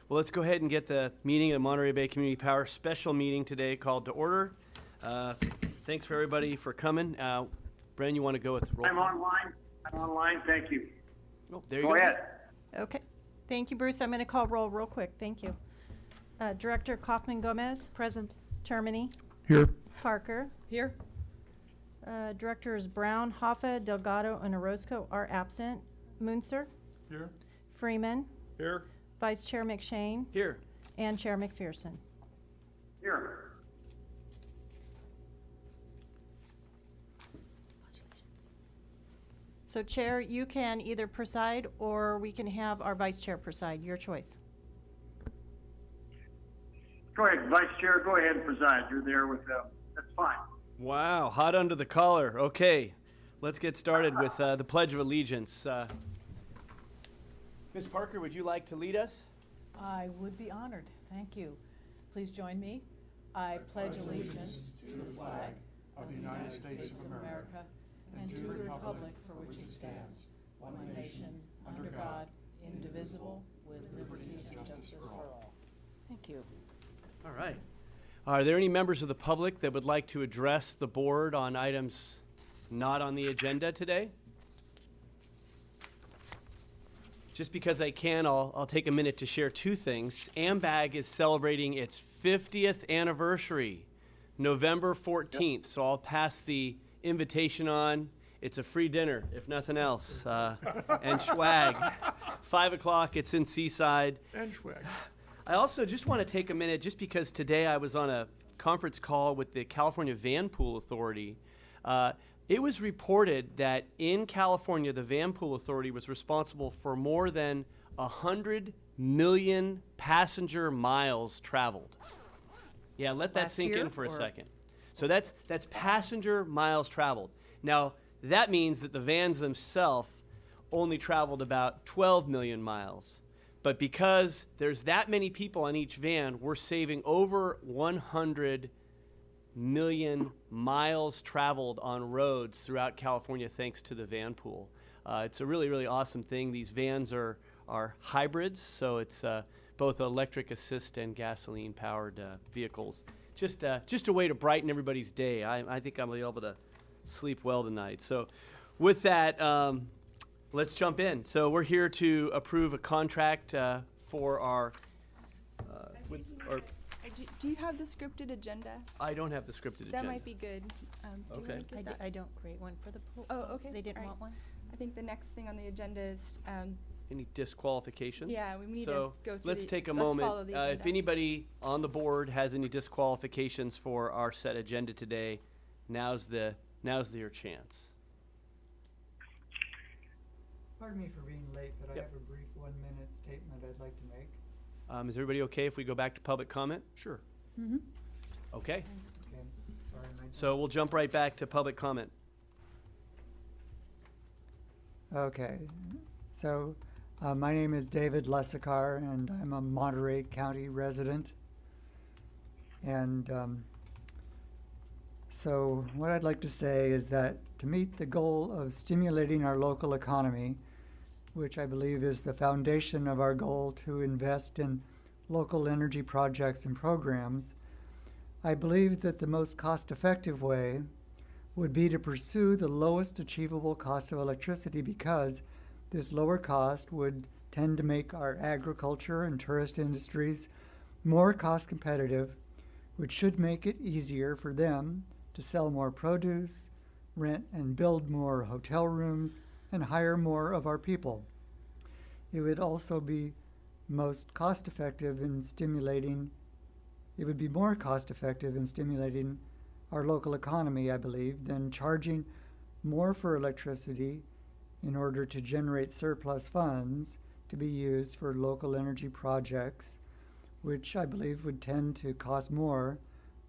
Well, let's go ahead and get the meeting of Monterey Bay Community Power special meeting today called to order. Thanks for everybody for coming. Bren, you want to go with roll call? I'm online. Thank you. Oh, there you Go go. ahead. Okay. Thank you, Bruce. I'm going to call roll real quick. Thank you. Director Kaufman-Gomez. Present. Termini. Here. Parker. Here. Directors Brown, Hoffa, Delgado, and Orozco are absent. Munzer. Here. Freeman. Here. Vice Chair McShane. Here. And Chair McPherson. Here. So, Chair, you can either preside or we can have our Vice Chair preside. Your choice. Go ahead, Vice Chair. Go ahead and preside. You're there with them. That's fine. Wow, hot under the collar. Okay, let's get started with the Pledge of Allegiance. Ms. Parker, would you like to lead us? I would be honored. Thank you. Please join me. I pledge allegiance to the flag of the United States of America and to the republic for which it stands, one nation, under God, indivisible, with liberty and justice for all. Thank you. All right. Are there any members of the public that would like to address the board on items not on the agenda today? Just because I can, I'll take a minute to share two things. AMBAG is celebrating its 50th anniversary, November 14th. So I'll pass the invitation on. It's a free dinner, if nothing else, and swag. 5 o'clock, it's in Seaside. And swag. I also just want to take a minute, just because today I was on a conference call with the California Van Pool Authority. It was reported that in California, the Van Pool Authority was responsible for more than 100 million passenger miles traveled. Yeah, let that sink in for a second. So that's passenger miles traveled. Now, that means that the vans themselves only traveled about 12 million miles. But because there's that many people on each van, we're saving over 100 million miles traveled on roads throughout California thanks to the van pool. It's a really, really awesome thing. These vans are hybrids, so it's both electric assist and gasoline powered vehicles. Just a way to brighten everybody's day. I think I'm able to sleep well tonight. So with that, let's jump in. So we're here to approve a contract for our Do you have the scripted agenda? I don't have the scripted agenda. That might be good. Do you Okay. wanna get that? I don't create one for the pool. Oh, okay. They didn't All right. want one? I think the next thing on the agenda is, Any disqualifications? yeah, we need So to go through let's take a let's moment. follow the If agenda. anybody on the board has any disqualifications for our set agenda today, now's your chance. Pardon me for being late, but Yep. I have a brief 1-minute statement I'd like to make. Is everybody okay if we go back to public comment? Sure. Okay. Okay, sorry. So we'll jump right back to public comment. Okay, so my name is David Lessakar, and I'm a Monterey County resident. And so what I'd like to say is that to meet the goal of stimulating our local economy, which I believe is the foundation of our goal to invest in local energy projects and programs, I believe that the most cost-effective way would be to pursue the lowest achievable cost of electricity, because this lower cost would tend to make our agriculture and tourist industries more cost competitive, which should make it easier for them to sell more produce, rent and build more hotel rooms, and hire more of our people. It would also be most cost-effective in stimulating, it would be more cost-effective in stimulating our local economy, I believe, than charging more for electricity in order to generate surplus funds to be used for local energy projects, which I believe would tend to cost more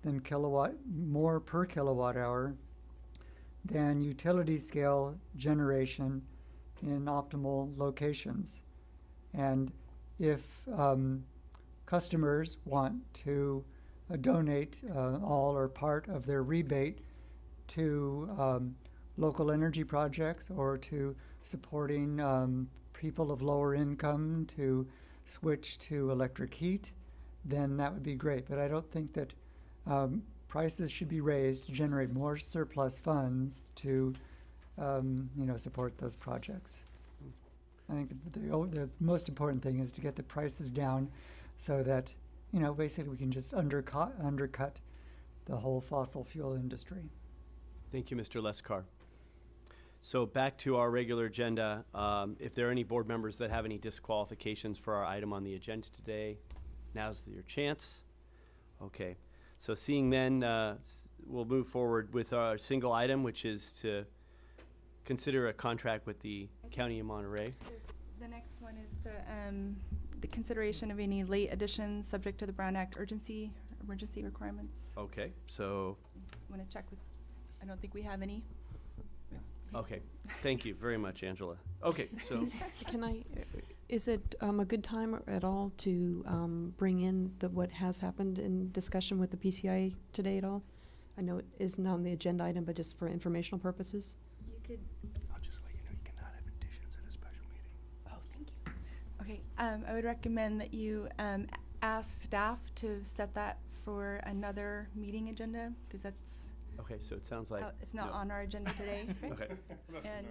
per kilowatt hour than utility scale generation in optimal locations. And if customers want to donate all or part of their rebate to local energy projects or to supporting people of lower income, to switch to electric heat, then that would be great. But I don't think that prices should be raised to generate more surplus funds to, support those projects. I think the most important thing is to get the prices down so that, basically we can just undercut the whole fossil fuel industry. Thank you, Mr. Leskar. So back to our regular agenda. If there are any board members that have any disqualifications for our item on the agenda today, now's your chance. Okay. So seeing then, we'll move forward with our single item, which is to consider a contract with the County of Monterey. The next one is to, the consideration of any late additions subject to the Brown Act emergency requirements. Okay, so, Want to check with, I don't think we have any. okay. Thank you very much, Angela. Okay, so, Is it a good time at all to bring in what has happened in discussion with the PCI today at all? I know it isn't on the agenda item, but just for informational purposes. You could, I'll just let you know you cannot have additions at a special meeting. oh, thank you. Okay, I would recommend that you ask staff to set that for another meeting agenda, because that's, okay, so it sounds like, it's not no. on our agenda today. okay, And.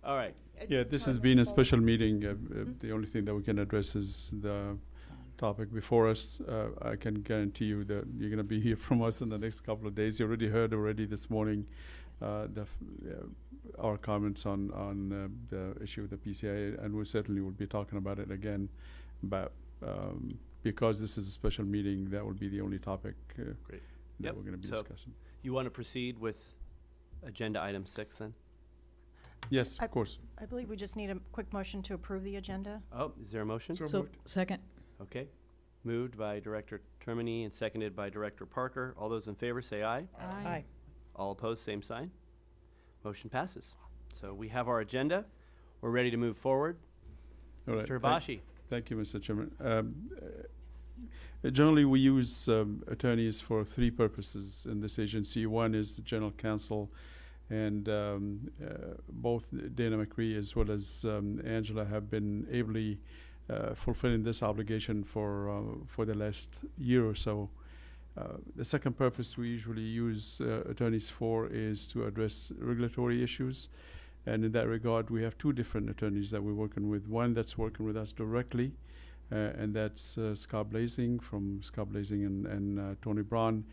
all right. Yeah, this has been a special meeting. The only thing that we can address is the topic before us. I can guarantee you that you're going to be hear from us in the next couple of days. You already heard this morning our comments on the issue of the PCI, and we certainly will be talking about it again. But because this is a special meeting, that will be the only topic Great. that Yep. we're going to be So- discussing. You want to proceed with agenda item 6 then? Yes, of course. I believe we just need a quick motion to approve the agenda. Oh, is there a motion? So, second. Okay. Moved by Director Termini and seconded by Director Parker. All those in favor say aye. Aye. All opposed, same sign. Motion passes. So we have our agenda. We're ready to move forward. All right. Mr. Hibashi. Thank you, Mr. Chairman. Generally, we use attorneys for three purposes in this agency. One is the general counsel, and both Dana McCree as well as Angela have been ably fulfilling this obligation for the last year or so. The second purpose we usually use attorneys for is to address regulatory issues. And in that regard, we have two different attorneys that we're working with. One that's working with us directly, and that's Scott Blazing from Scott Blazing and Tony Braun.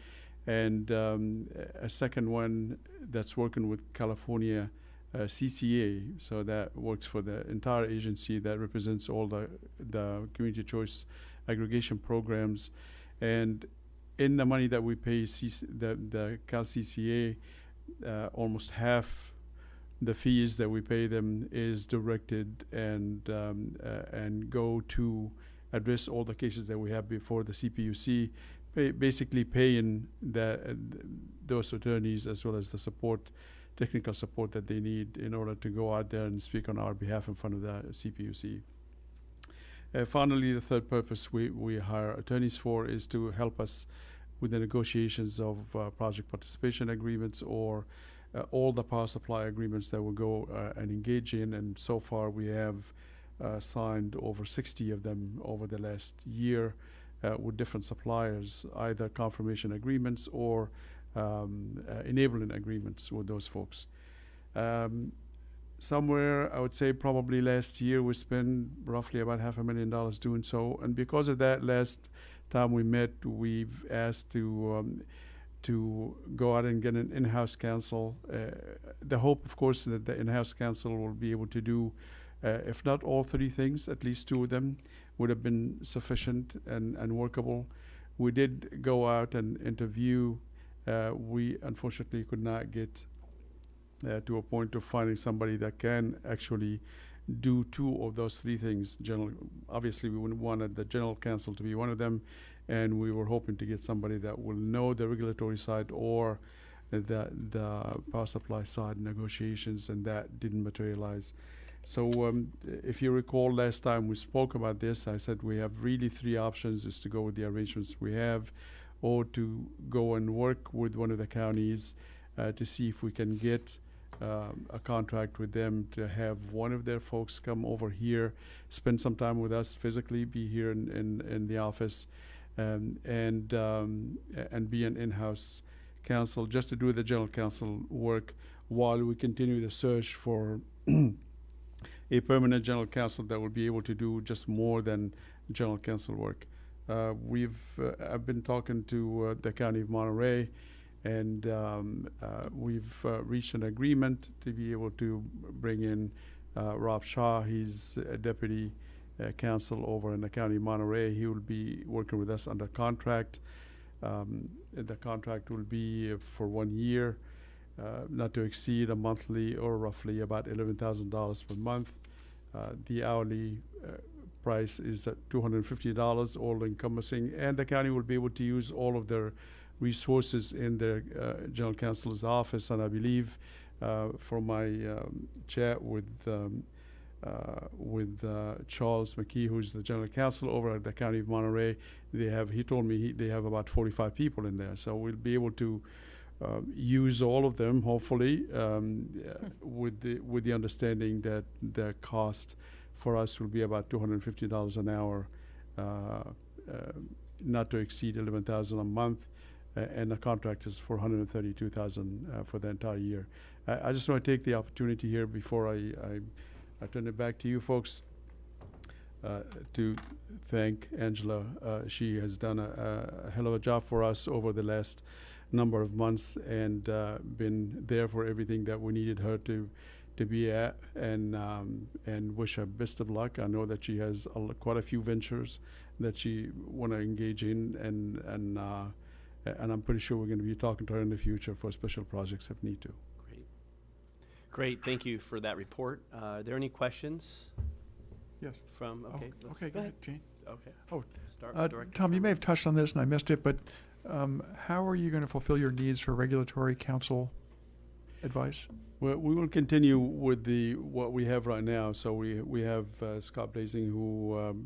And a second one that's working with California CCA, so that works for the entire agency that represents all the community choice aggregation programs. And in the money that we pay the Cal CCA, almost half the fees that we pay them is directed and go to address all the cases that we have before the CPUC, basically paying those attorneys as well as the technical support that they need in order to go out there and speak on our behalf in front of the CPUC. Finally, the third purpose we hire attorneys for is to help us with the negotiations of project participation agreements or all the power supply agreements that we'll go and engage in. And so far we have signed over 60 of them over the last year with different suppliers, either confirmation agreements or enabling agreements with those folks. Somewhere, I would say probably last year, we spent roughly about $500,000 doing so. And because of that, last time we met, we've asked to go out and get an in-house counsel. The hope, of course, that the in-house counsel will be able to do, if not all three things, at least two of them would have been sufficient and workable. We did go out and interview. We unfortunately could not get to a point of finding somebody that can actually do two of those three things. Obviously, we wanted the general counsel to be one of them, and we were hoping to get somebody that will know the regulatory side or the power supply side negotiations, and that didn't materialize. So if you recall, last time we spoke about this, I said we have really three options: is to go with the arrangements we have, or to go and work with one of the counties to see if we can get a contract with them to have one of their folks come over here, spend some time with us physically, be here in the office, and be an in-house counsel just to do the general counsel work while we continue the search for a permanent general counsel that will be able to do just more than general counsel work. I've been talking to the County of Monterey, and we've reached an agreement to be able to bring in Rob Shaw. He's a deputy counsel over in the County of Monterey. He will be working with us under contract. The contract will be for 1 year, not to exceed a monthly or roughly about $11,000 per month. The hourly price is at $250, all encompassing, and the county will be able to use all of their resources in their general counsel's office. And I believe from my chat with Charles McKee, who's the general counsel over at the County of Monterey, he told me they have about 45 people in there. So we'll be able to use all of them, hopefully, with the understanding that the cost for us will be about $250 an hour, not to exceed $11,000 a month, and the contract is for $132,000 for the entire year. I just want to take the opportunity here before I turn it back to you folks to thank Angela. She has done a hell of a job for us over the last number of months, and been there for everything that we needed her to be at, and wish her best of luck. I know that she has quite a few ventures that she want to engage in, and I'm pretty sure we're going to be talking to her in the future for special projects if need to. Great, thank you for that report. Are there any questions? Yes. From, okay. Okay, go ahead, Gene. Okay. Oh, Start with Director. Tom, you may have touched on this and I missed it, but how are you going to fulfill your needs for regulatory counsel advice? Well, we will continue with what we have right now. So we have Scott Blazing, who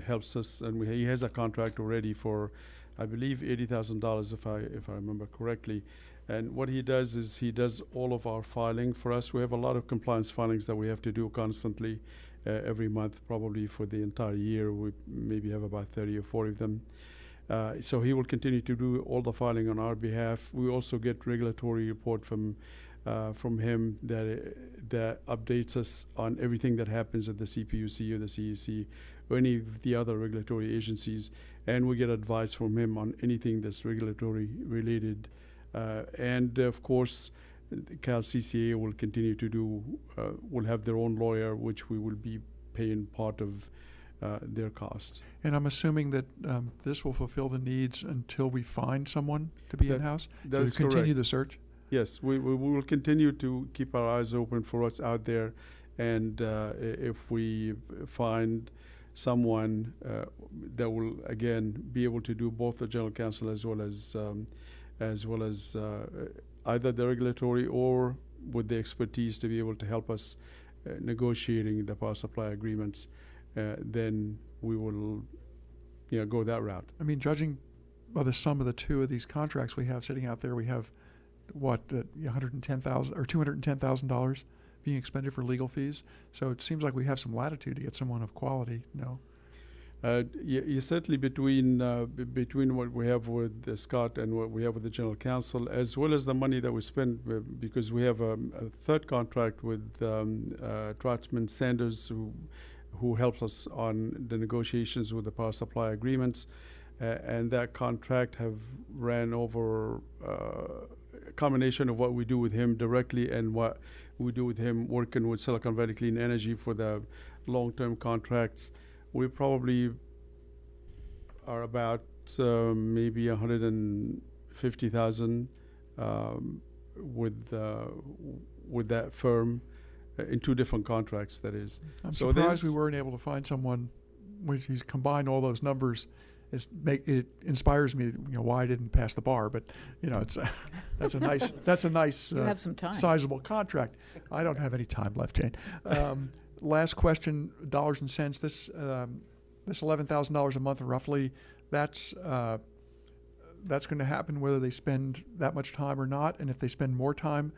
helps us, and he has a contract already for, I believe, $80,000 if I remember correctly. And what he does is he does all of our filing for us. We have a lot of compliance filings that we have to do constantly every month, probably for the entire year. We maybe have about 30 or 40 of them. So he will continue to do all the filing on our behalf. We also get regulatory report from him that updates us on everything that happens at the CPUC or the CEC or any of the other regulatory agencies, and we get advice from him on anything that's regulatory related. And of course, Cal CCA will continue to do, will have their own lawyer, which we will be paying part of their cost. And I'm assuming that this will fulfill the needs until we find someone to be in-house? That's to continue correct. the search? Yes, we will continue to keep our eyes open for what's out there, and if we find someone that will again be able to do both the general counsel as well as either the regulatory or with the expertise to be able to help us negotiating the power supply agreements, then we will go that route. I mean, judging by the sum of the two of these contracts we have sitting out there, we have what, $110,000 or $210,000 being expended for legal fees. So it seems like we have some latitude to get someone of quality. No. You certainly between what we have with Scott and what we have with the general counsel, as well as the money that we spend, because we have a third contract with Trotman Sanders, who helps us on the negotiations with the power supply agreements, and that contract have ran over a combination of what we do with him directly and what we do with him working with Silicon Valley Clean Energy for the long-term contracts. We probably are about maybe $150,000 with that firm in two different contracts. That is. I'm surprised we weren't able to find someone when you combine all those numbers. It inspires me. Why I didn't pass the bar, but it's that's a nice You have some time. Sizable contract. I don't have any time left, Jane. Last question, dollars and cents. This $11,000 a month, roughly. That's going to happen whether they spend that much time or not. And if they spend more time,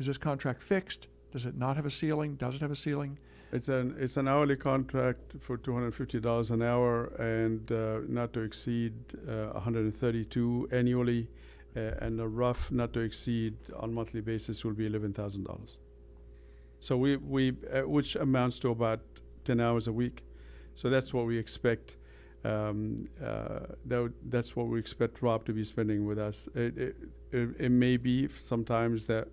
Is this contract fixed? Does it not have a ceiling? Does it have a ceiling? It's an hourly contract for $250 an hour and not to exceed 132 annually, and a rough not to exceed on monthly basis will be $11,000. So we which amounts to about 10 hours a week. So that's what we expect. That's what we expect Rob to be spending with us. It may be sometimes that,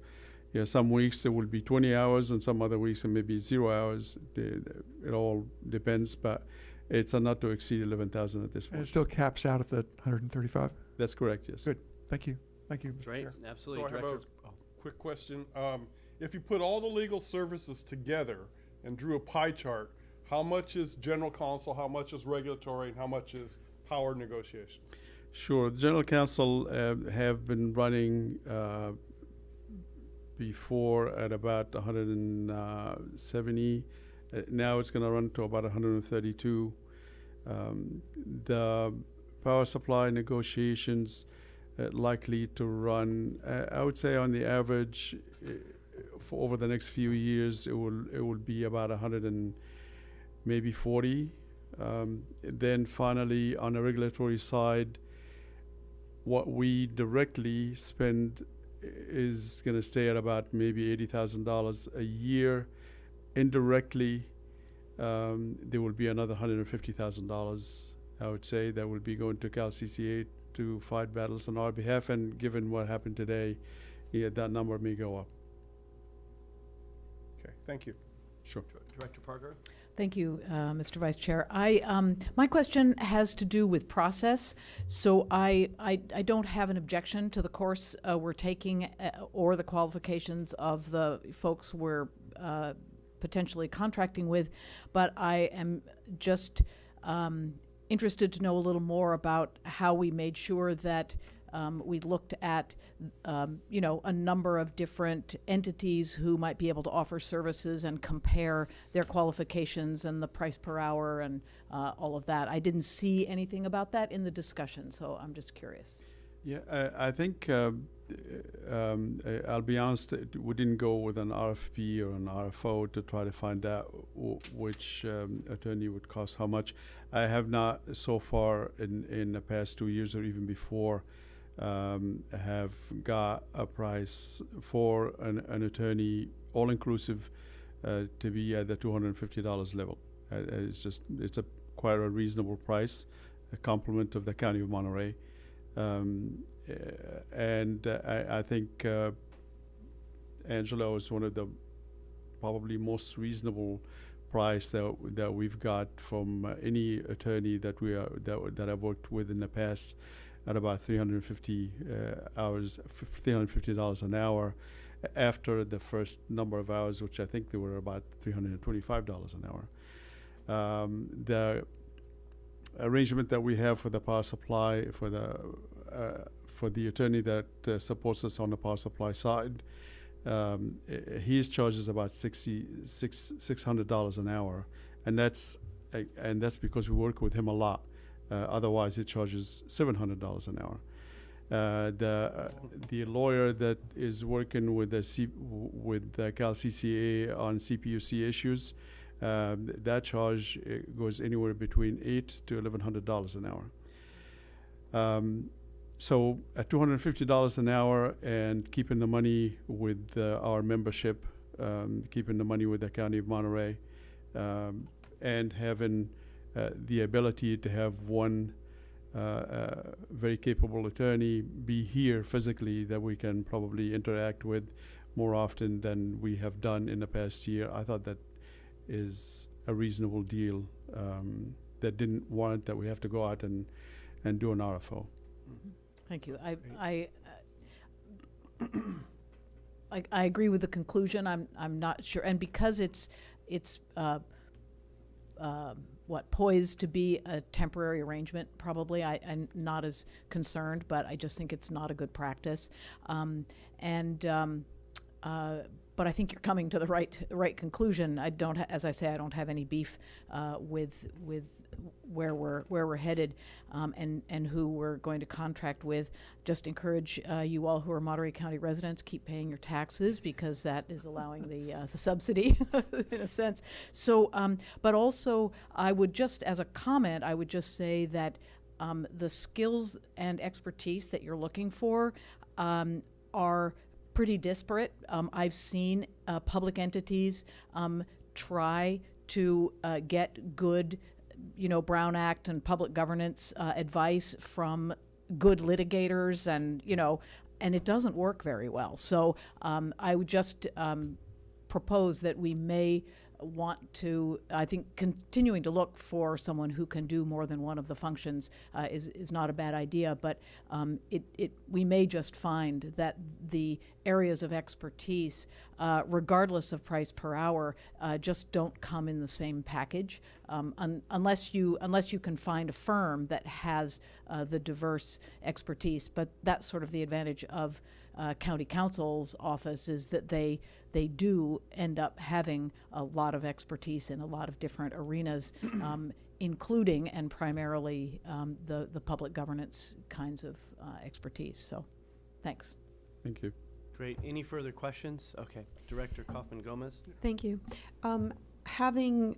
some weeks it will be 20 hours and some other weeks it may be 0 hours. It all depends, but it's a not to exceed 11,000 at this And point. it still caps out at the 135? That's correct, yes. Good. Thank you. Thank you, Mr. Right, Chair. absolutely, So I have Director. a quick question. If you put all the legal services together and drew a pie chart, how much is general counsel, how much is regulatory, and how much is power negotiations? Sure. The General Counsel have been running before at about 170. Now it's going to run to about 132. The power supply negotiations likely to run, I would say on the average, for over the next few years, it will be about 100 and maybe 40. Then finally, on the regulatory side, what we directly spend is going to stay at about maybe $80,000 a year. Indirectly, there will be another $150,000, I would say, that will be going to CalCCA to fight battles on our behalf. And given what happened today, that number may go up. Okay, thank you. Sure. Director Parker? Thank you, Mr. Vice Chair. My question has to do with process. So I don't have an objection to the course we're taking or the qualifications of the folks we're potentially contracting with, but I am just interested to know a little more about how we made sure that we looked at, a number of different entities who might be able to offer services and compare their qualifications and the price per hour and all of that. I didn't see anything about that in the discussion, so I'm just curious. Yeah, I think I'll be honest, we didn't go with an RFP or an RFO to try to find out which attorney would cost how much. I have not so far in the past 2 years or even before have got a price for an attorney, all inclusive, to be at the $250 level. It's quite a reasonable price, a compliment of the County of Monterey. I think Angelo is one of the probably most reasonable price that we've got from any attorney that I've worked with in the past, at about $350 an hour after the first number of hours, which I think they were about $325 an hour. The arrangement that we have for the power supply for the attorney that supports us on the power supply side, his charges about $600 an hour, and that's because we work with him a lot. Otherwise, he charges $700 an hour. The lawyer that is working with the CalCCA on CPUC issues, that charge goes anywhere between $800 to $1,100 an hour. So at $250 an hour and keeping the money with our membership, keeping the money with the County of Monterey, and having the ability to have one very capable attorney be here physically that we can probably interact with more often than we have done in the past year, I thought that is a reasonable deal that didn't warrant that we have to go out and do an RFO. Thank you. I agree with the conclusion. I'm not sure, and because it's poised to be a temporary arrangement, probably I'm not as concerned, but I just think it's not a good practice. but I think you're coming to the right conclusion. I don't, as I say, I don't have any beef with where we're headed, and who we're going to contract with. Just encourage you all who are Monterey County residents, keep paying your taxes, because that is allowing the subsidy in a sense. So, but also I would just, as a comment, I would just say that the skills and expertise that you're looking for are pretty disparate. I've seen public entities try to get good, Brown Act and public governance advice from good litigators, and and it doesn't work very well. So I would just propose that we may want to, I think, continuing to look for someone who can do more than one of the functions is not a bad idea, but we may just find that the areas of expertise, regardless of price per hour, just don't come in the same package, unless you can find a firm that has the diverse expertise. But that's sort of the advantage of county council's office, is that they do end up having a lot of expertise in a lot of different arenas, including and primarily the public governance kinds of expertise. So, thanks. Thank you. Great. Any further questions? Okay. Director Kaufman-Gomez. Thank you. Having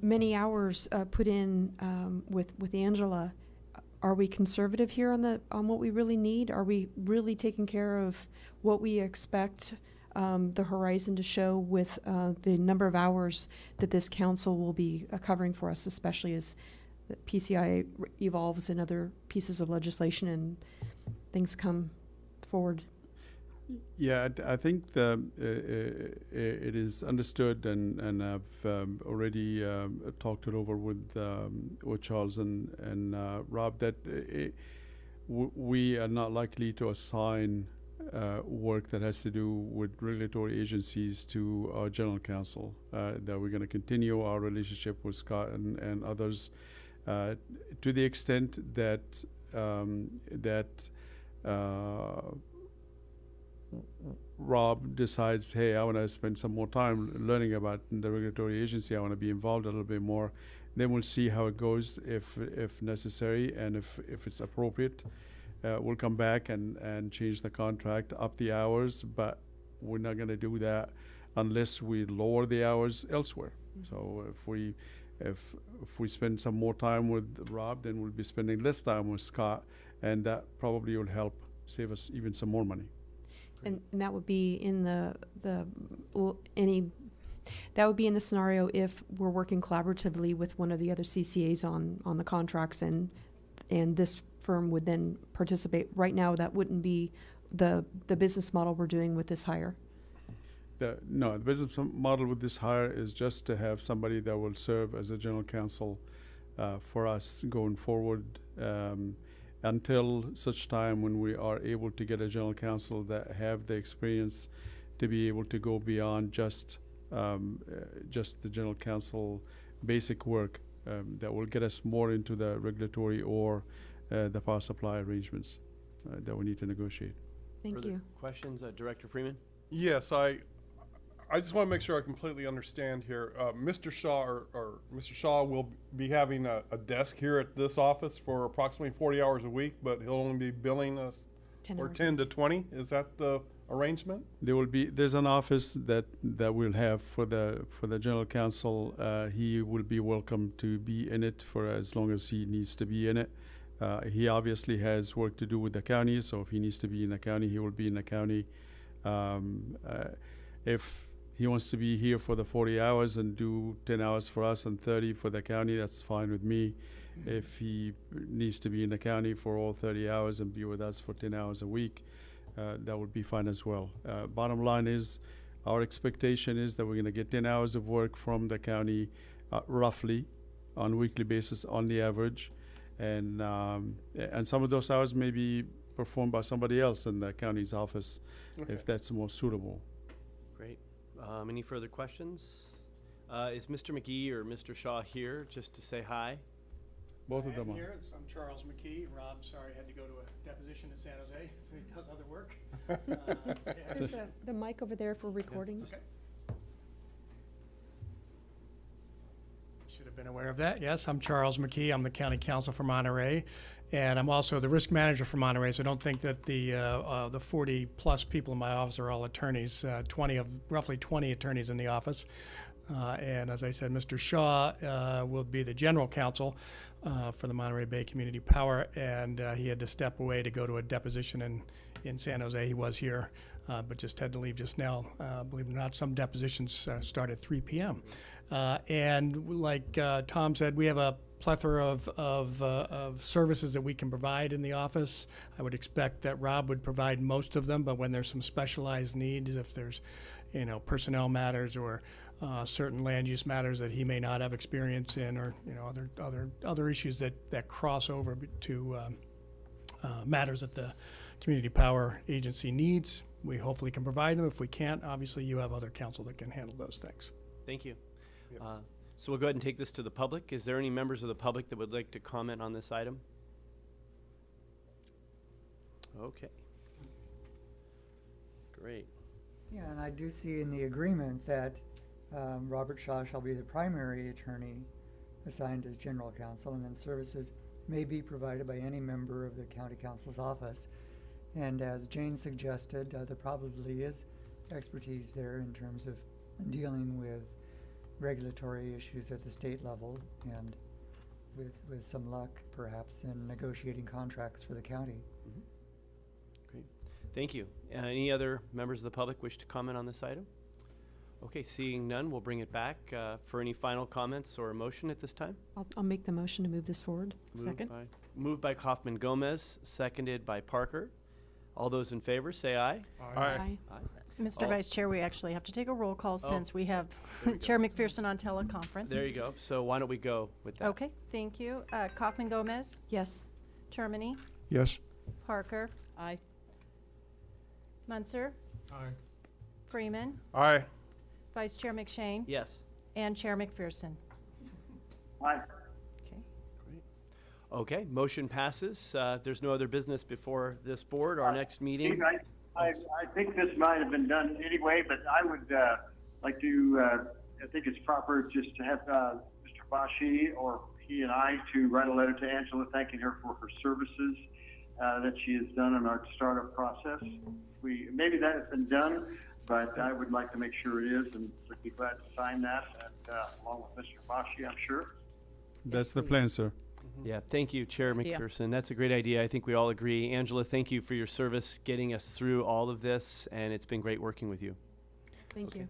many hours put in with Angela, are we conservative here on what we really need? Are we really taking care of what we expect the horizon to show with the number of hours that this council will be covering for us, especially as the PCI evolves and other pieces of legislation and things come forward? Yeah, I think it is understood, and I've already talked it over with Charles and Rob, that we are not likely to assign work that has to do with regulatory agencies to our general counsel. That we're going to continue our relationship with Scott and others to the extent that Rob decides, hey, I want to spend some more time learning about the regulatory agency, I want to be involved a little bit more, then we'll see how it goes, if necessary, and if it's appropriate. We'll come back and change the contract, up the hours, but we're not going to do that unless we lower the hours elsewhere. So if we spend some more time with Rob, then we'll be spending less time with Scott, and that probably will help save us even some more money. And that would be in that would be in the scenario if we're working collaboratively with one of the other CCAs on the contracts, and this firm would then participate. Right now, that wouldn't be the business model we're doing with this hire. The business model with this hire is just to have somebody that will serve as a general counsel for us going forward, until such time when we are able to get a general counsel that have the experience to be able to go beyond just the general counsel basic work, that will get us more into the regulatory or the power supply arrangements that we need to negotiate. Thank you. Questions, Director Freeman? Yes, I just want to make sure I completely understand here. Mr. Shaw or Mr. Shaw will be having a desk here at this office for approximately 40 hours a week, but he'll only be billing us 10 to 20. Is that the arrangement? There's an office that we'll have for the general counsel. He will be welcome to be in it for as long as he needs to be in it. He obviously has work to do with the county, so if he needs to be in the county, he will be in the county. If he wants to be here for the 40 hours and do 10 hours for us and 30 for the county, that's fine with me. If he needs to be in the county for all 30 hours and be with us for 10 hours a week, that would be fine as well. Bottom line is, our expectation is that we're going to get 10 hours of work from the county roughly on a weekly basis on the average. And some of those hours may be performed by somebody else in the county's office, okay, if that's more suitable. Great. Any further questions? Is Mr. McGee or Mr. Shaw here just to say hi? Both of I them am are. here. I'm Charles McKee. Rob, sorry, had to go to a deposition in San Jose, so he does other work. Yeah. There's the mic over there for recording. Okay. Should have been aware of that. Yes, I'm Charles McKee. I'm the county counsel for Monterey, and I'm also the risk manager for Monterey. So don't think that the 40-plus people in my office are all attorneys. Roughly 20 attorneys in the office. And as I said, Mr. Shaw will be the general counsel for the Monterey Bay Community Power, and he had to step away to go to a deposition in San Jose. He was here, but just had to leave just now. Believe it or not, some depositions start at 3 p.m. And like Tom said, we have a plethora of services that we can provide in the office. I would expect that Rob would provide most of them, but when there's some specialized needs, if there's personnel matters or certain land use matters that he may not have experience in, or other issues that cross over to matters that the Community Power Agency needs, we hopefully can provide them. If we can't, obviously you have other counsel that can handle those things. Thank you. Yes. So we'll go ahead and take this to the public. Is there any members of the public that would like to comment on this item? Okay. Great. Yeah, and I do see in the agreement that Robert Shaw shall be the primary attorney assigned as general counsel, and then services may be provided by any member of the county counsel's office. And as Jane suggested, there probably is expertise there in terms of dealing with regulatory issues at the state level, and with some luck, perhaps, in negotiating contracts for the county. Great. Thank you. Any other members of the public wish to comment on this item? Okay, seeing none, we'll bring it back for any final comments or a motion at this time. I'll make the motion to move this forward. Second. Moved by Kaufman Gomez, seconded by Parker. All those in favor, say aye. Aye. Mr. All- Vice Chair, we actually have to take a roll call since we have there we go. Chair McPherson on teleconference. There you go. So why don't we go with that? Okay, thank you. Kaufman Gomez, Yes. Termini, Yes. Parker, Aye. Munzer, Aye. Freeman, Aye. Vice Chair McShane, Yes. and Chair McPherson. Aye. Okay. Great. Okay, motion passes. There's no other business before this board. Our next meeting. Steve, I think this might have been done anyway, but I would like to, I think it's proper just to have Mr. Bashi or he and I to write a letter to Angela thanking her for her services that she has done in our startup process. Maybe that has been done, but I would like to make sure it is, and would be glad to sign that, and, along with Mr. Bashi, I'm sure. That's the plan, sir. Yeah, thank you, Chair idea. McPherson. That's a great idea. I think we all agree. Angela, thank you for your service getting us through all of this, and it's been great working with you. Thank you.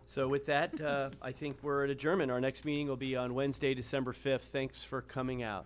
So with that, I think we're at adjournment. Our next meeting will be on Wednesday, December 5th. Thanks for coming out.